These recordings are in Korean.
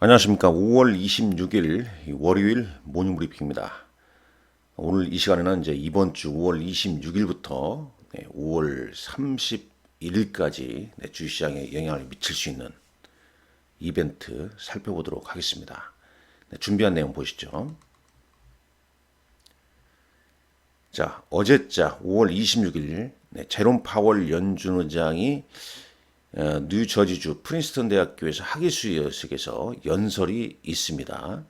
안녕하십니까. 5월 26일 월요일 모닝 브리핑입니다. 오늘 이 시간에는 이제 이번 주 5월 26일부터 5월 31일까지 주식시장에 영향을 미칠 수 있는 이벤트 살펴보도록 하겠습니다. 준비한 내용 보시죠. 자, 어제자 5월 26일 제롬 파월 연준 의장이 뉴저지주 프린스턴 대학교에서 학예수여식에서 연설이 있습니다.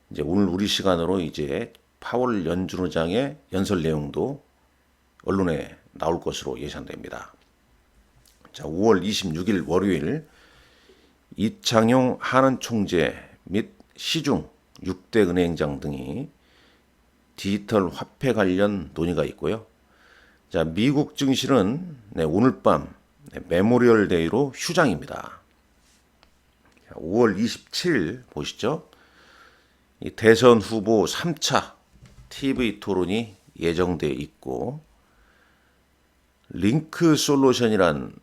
이제 오늘 우리 시간으로 이제 파월 연준 의장의 연설 내용도 언론에 나올 것으로 예상됩니다. 자, 5월 26일 월요일 이창용 한은 총재 및 시중 6대 은행장 등이 디지털 화폐 관련 논의가 있고요. 자, 미국 증시는 오늘 밤 메모리얼 데이로 휴장입니다. 5월 27일 보시죠. 대선 후보 3차 TV 토론이 예정돼 있고 링크 솔루션이란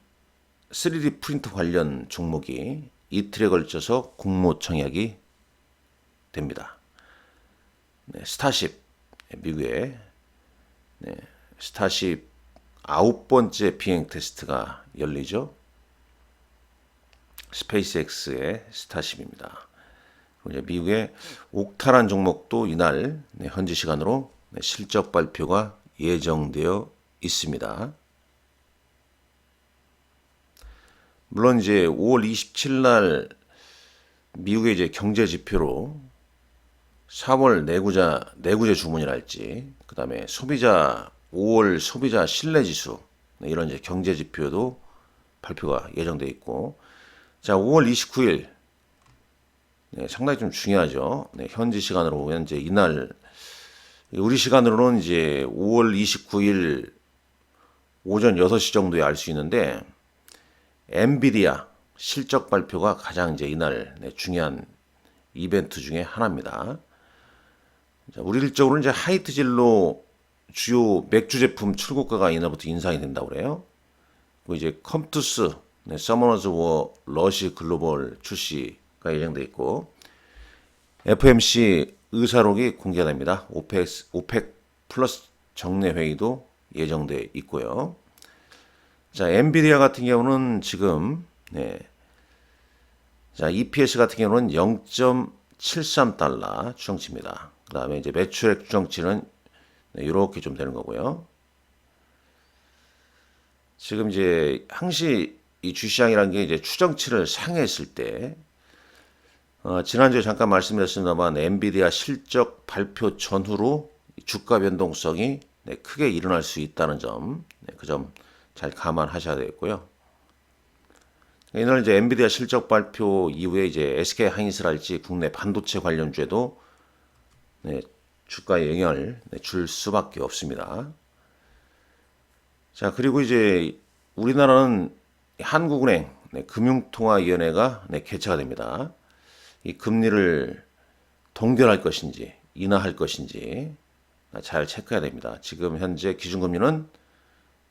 3D 프린터 관련 종목이 이틀에 걸쳐서 공모 청약이 됩니다. 스타쉽 미국의 스타쉽 9번째 비행 테스트가 열리죠. 스페이스X의 스타쉽입니다. 미국의 옥타란 종목도 이날 현지 시간으로 실적 발표가 예정되어 있습니다. 물론 이제 5월 27일 날 미국의 이제 경제 지표로 3월 내구재 주문이랄지 그다음에 5월 소비자 신뢰지수 이런 이제 경제 지표도 발표가 예정돼 있고, 자 5월 29일 상당히 좀 중요하죠. 현지 시간으로 현재 이날 우리 시간으로는 이제 5월 29일 오전 6시 정도에 알 수 있는데 엔비디아 실적 발표가 가장 이제 이날 중요한 이벤트 중에 하나입니다. 자, 우리 일적으로는 이제 하이트 진로 주요 맥주 제품 출고가가 이날부터 인상이 된다고 그래요. 그리고 이제 컴투스, 서머너즈 워 러시 글로벌 출시가 예정돼 있고, FMC 의사록이 공개됩니다. 오펙 플러스 정례 회의도 예정돼 있고요. 자, 엔비디아 같은 경우는 지금 자, EPS 같은 경우는 0.73달러 추정치입니다. 그다음에 이제 매출액 추정치는 이렇게 좀 되는 거고요. 지금 이제 항시 이 주시장이라는 게 이제 추정치를 상회했을 때 지난주에 잠깐 말씀드렸습니다만 엔비디아 실적 발표 전후로 주가 변동성이 크게 일어날 수 있다는 점, 그 점 잘 감안하셔야 되겠고요. 이날 이제 엔비디아 실적 발표 이후에 이제 SK 하이닉스랄지 국내 반도체 관련주에도 주가에 영향을 줄 수밖에 없습니다. 자, 그리고 이제 우리나라는 한국은행 금융통화위원회가 개최가 됩니다. 이 금리를 동결할 것인지 인하할 것인지 잘 체크해야 됩니다. 지금 현재 기준금리는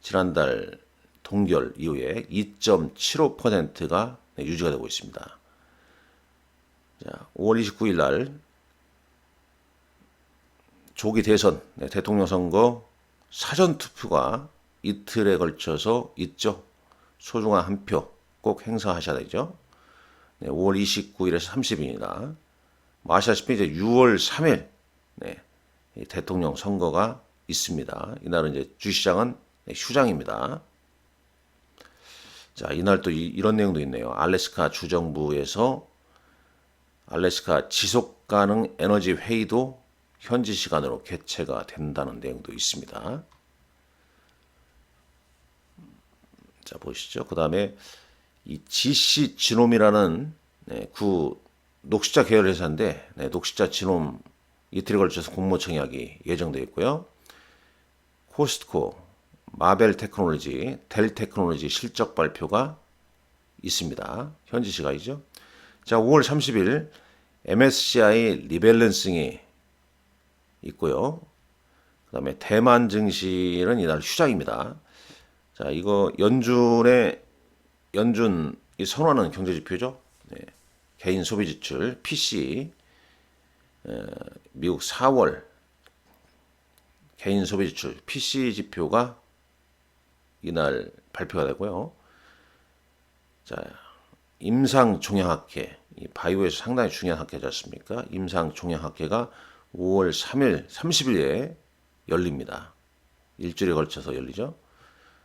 지난달 동결 이후에 2.75%가 유지가 되고 있습니다. 자, 5월 29일 날 조기 대선, 대통령 선거 사전 투표가 이틀에 걸쳐서 있죠. 소중한 한 표 꼭 행사하셔야 되죠. 5월 29일에서 30일입니다. 아시다시피 이제 6월 3일 대통령 선거가 있습니다. 이날은 이제 주시장은 휴장입니다. 자, 이날 또 이런 내용도 있네요. 알래스카 주정부에서 알래스카 지속가능 에너지 회의도 현지 시간으로 개최가 된다는 내용도 있습니다. 자, 보시죠. 그 다음에 이 GC 지놈이라는 녹시자 계열 회사인데 녹시자 지놈 이틀에 걸쳐서 공모 청약이 예정되어 있고요. 코스트코, 마벨 테크놀로지, 델 테크놀로지 실적 발표가 있습니다. 현지 시간이죠. 자, 5월 30일 MSCI 리밸런싱이 있고요. 그 다음에 대만 증시는 이날 휴장입니다. 자, 이거 연준이 선호하는 경제 지표죠. 개인 소비 지출 PC 미국 4월 개인 소비 지출 PC 지표가 이날 발표가 되고요. 자, 임상 종양학회, 이 바이오에서 상당히 중요한 학회지 않습니까? 임상 종양학회가 5월 3일, 30일에 열립니다. 일주일에 걸쳐서 열리죠.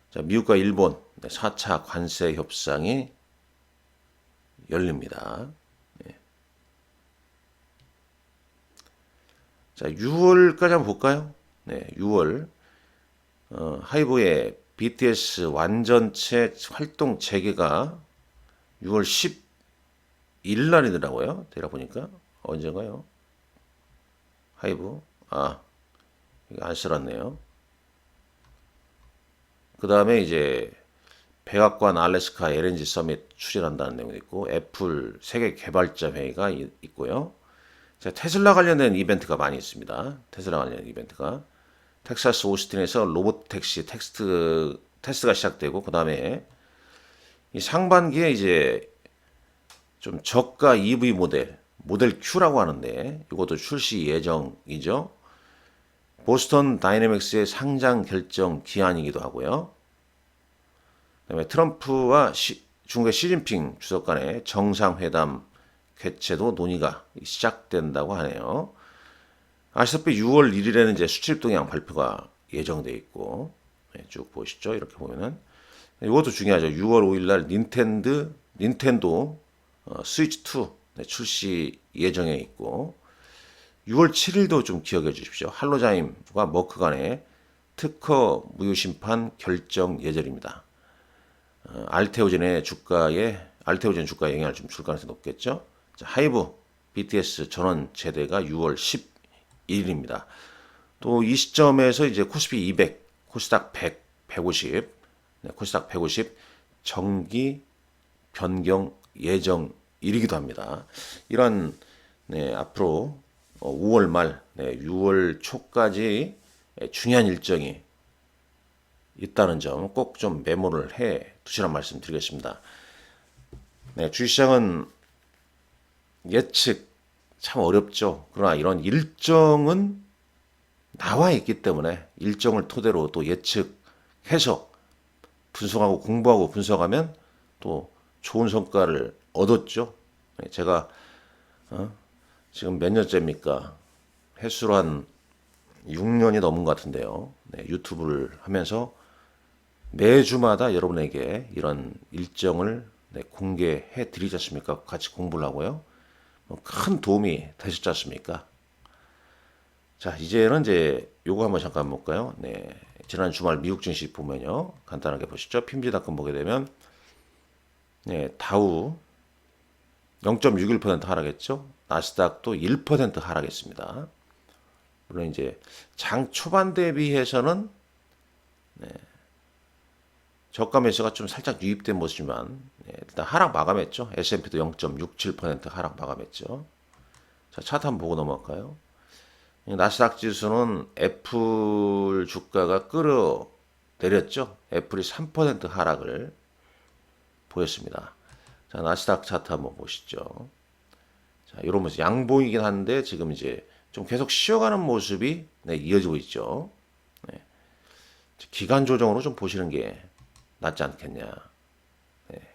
자, 미국과 일본 4차 관세 협상이 열립니다. 자, 6월까지 한번 볼까요? 네, 6월 하이브의 BTS 완전체 활동 재개가 6월 10일 날이더라고요. 대략 보니까 언젠가요? 하이브 이거 안 써놨네요. 그 다음에 이제 백악관 알래스카 LNG 서밋 추진한다는 내용이 있고 애플 세계 개발자 회의가 있고요. 자, 테슬라 관련된 이벤트가 많이 있습니다. 테슬라 관련 이벤트가 텍사스 오스틴에서 로봇 택시 테스트가 시작되고 그 다음에 이 상반기에 이제 좀 저가 EV 모델 Q라고 하는데 이것도 출시 예정이죠. 보스턴 다이내믹스의 상장 결정 기한이기도 하고요. 그다음에 트럼프와 중국의 시진핑 주석 간의 정상회담 개최도 논의가 시작된다고 하네요. 아시다시피 6월 1일에는 이제 수출 동향 발표가 예정돼 있고 쭉 보시죠. 이렇게 보면은 이것도 중요하죠. 6월 5일 날 닌텐도 스위치 2 출시 예정에 있고 6월 7일도 좀 기억해 주십시오. 할로자임과 머크 간의 특허 무효 심판 결정 예정입니다. 알테오젠 주가에 영향을 좀 줄 가능성이 높겠죠. 자, 하이브 BTS 전원 제대가 6월 11일입니다. 또 이 시점에서 이제 코스피 200, 코스닥 100, 150, 코스닥 150 정기 변경 예정일이기도 합니다. 이런 앞으로 5월 말, 6월 초까지 중요한 일정이 있다는 점 꼭 좀 메모를 해 두시란 말씀 드리겠습니다. 주식시장은 예측 참 어렵죠. 그러나 이런 일정은 나와 있기 때문에 일정을 토대로 또 예측해서 분석하고 공부하고 분석하면 또 좋은 성과를 얻었죠. 제가 지금 몇 년째입니까? 횟수로 한 6년이 넘은 것 같은데요. 유튜브를 하면서 매주마다 여러분에게 이런 일정을 공개해 드리지 않습니까? 같이 공부를 하고요. 큰 도움이 되셨지 않습니까? 자, 이제는 이제 요거 한번 잠깐 볼까요? 지난 주말 미국 증시 보면요. 간단하게 보시죠. 핀지닷컴 보게 되면 다우 0.61% 하락했죠. 나스닥도 1% 하락했습니다. 물론 이제 장 초반 대비해서는 저가 매수가 좀 살짝 유입된 모습이지만 일단 하락 마감했죠. S&P도 0.67% 하락 마감했죠. 자, 차트 한번 보고 넘어갈까요? 나스닥 지수는 애플 주가가 끌어내렸죠. 애플이 3% 하락을 보였습니다. 자, 나스닥 차트 한번 보시죠. 자, 이런 모습 양봉이긴 한데 지금 이제 좀 계속 쉬어가는 모습이 이어지고 있죠. 기간 조정으로 좀 보시는 게 낫지 않겠냐.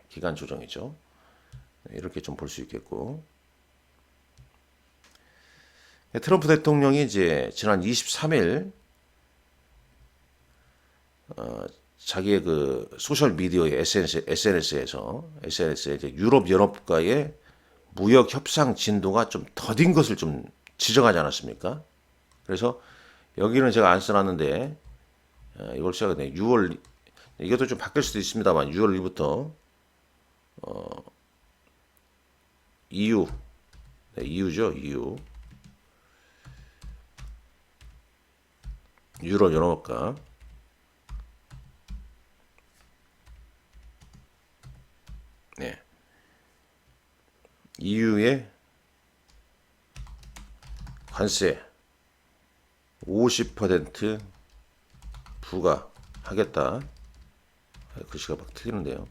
기간 조정이죠. 이렇게 좀 볼 수 있겠고. 트럼프 대통령이 이제 지난 23일 자기의 그 소셜 미디어의 SNS에서 이제 유럽 연합과의 무역 협상 진도가 좀 더딘 것을 좀 지적하지 않았습니까? 그래서 여기는 제가 안 써놨는데 이걸 써야 돼. 6월 이것도 좀 바뀔 수도 있습니다만 6월 1일부터 EU죠. 유럽 연합과 EU의 관세 50% 부과하겠다. 글씨가 막 틀리는데요.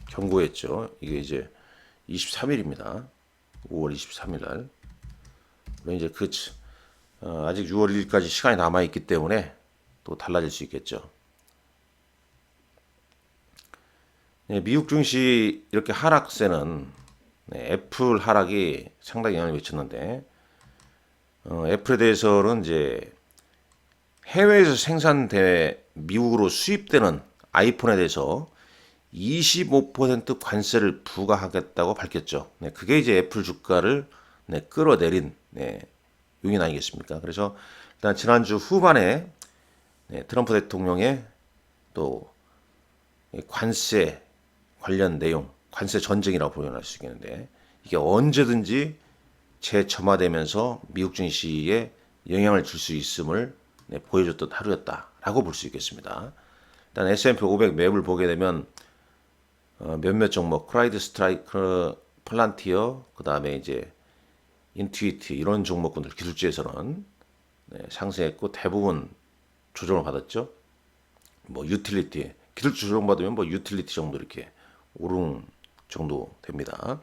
경고했죠. 이게 이제 23일입니다. 5월 23일 날. 물론 이제 아직 6월 1일까지 시간이 남아 있기 때문에 또 달라질 수 있겠죠. 네, 미국 증시 이렇게 하락세는 애플 하락이 상당히 영향을 미쳤는데 애플에 대해서는 이제 해외에서 생산돼 미국으로 수입되는 아이폰에 대해서 25% 관세를 부과하겠다고 밝혔죠. 네, 그게 이제 애플 주가를 끌어내린 요인 아니겠습니까? 그래서 일단 지난주 후반에 트럼프 대통령의 또 관세 관련 내용, 관세 전쟁이라고 표현할 수 있겠는데 이게 언제든지 재점화되면서 미국 증시에 영향을 줄 수 있음을 보여줬던 하루였다라고 볼 수 있겠습니다. 일단 S&P 500 맵을 보게 되면 몇몇 종목, 크라이드 스트라이크, 플란티어, 그 다음에 이제 인투이트 이런 종목군들 기술주에서는 상승했고 대부분 조정을 받았죠. 뭐 유틸리티, 기술주 조정받으면 뭐 유틸리티 정도 이렇게 오르는 정도 됩니다.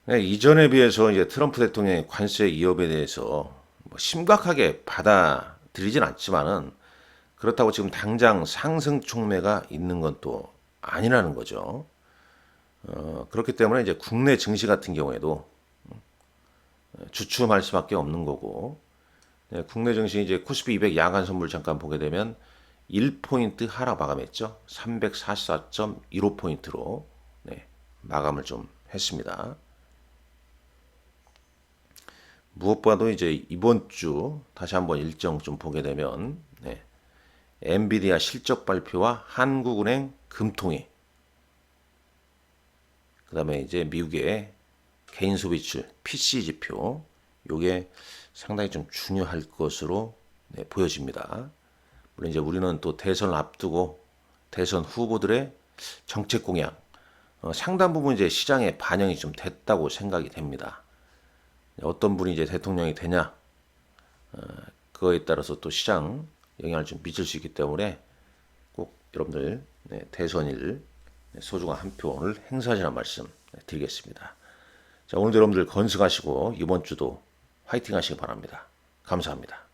이전에 비해서 이제 트럼프 대통령의 관세 위협에 대해서 뭐 심각하게 받아들이진 않지만은 그렇다고 지금 당장 상승 촉매가 있는 건 또 아니라는 거죠. 그렇기 때문에 이제 국내 증시 같은 경우에도 주춤할 수밖에 없는 거고, 국내 증시 이제 코스피 200 야간 선물 잠깐 보게 되면 1포인트 하락 마감했죠. 344.15포인트로 마감을 좀 했습니다. 무엇보다도 이제 이번 주 다시 한번 일정 좀 보게 되면 엔비디아 실적 발표와 한국은행 금통위, 그다음에 이제 미국의 개인 소비출 PC 지표, 요게 상당히 좀 중요할 것으로 보여집니다. 물론 이제 우리는 또 대선을 앞두고 대선 후보들의 정책 공약 상당 부분 이제 시장에 반영이 좀 됐다고 생각이 됩니다. 어떤 분이 이제 대통령이 되냐 그거에 따라서 또 시장 영향을 좀 미칠 수 있기 때문에 꼭 여러분들 대선일 소중한 한 표를 행사하시라는 말씀 드리겠습니다. 자, 오늘도 여러분들 건승하시고 이번 주도 화이팅 하시기 바랍니다. 감사합니다.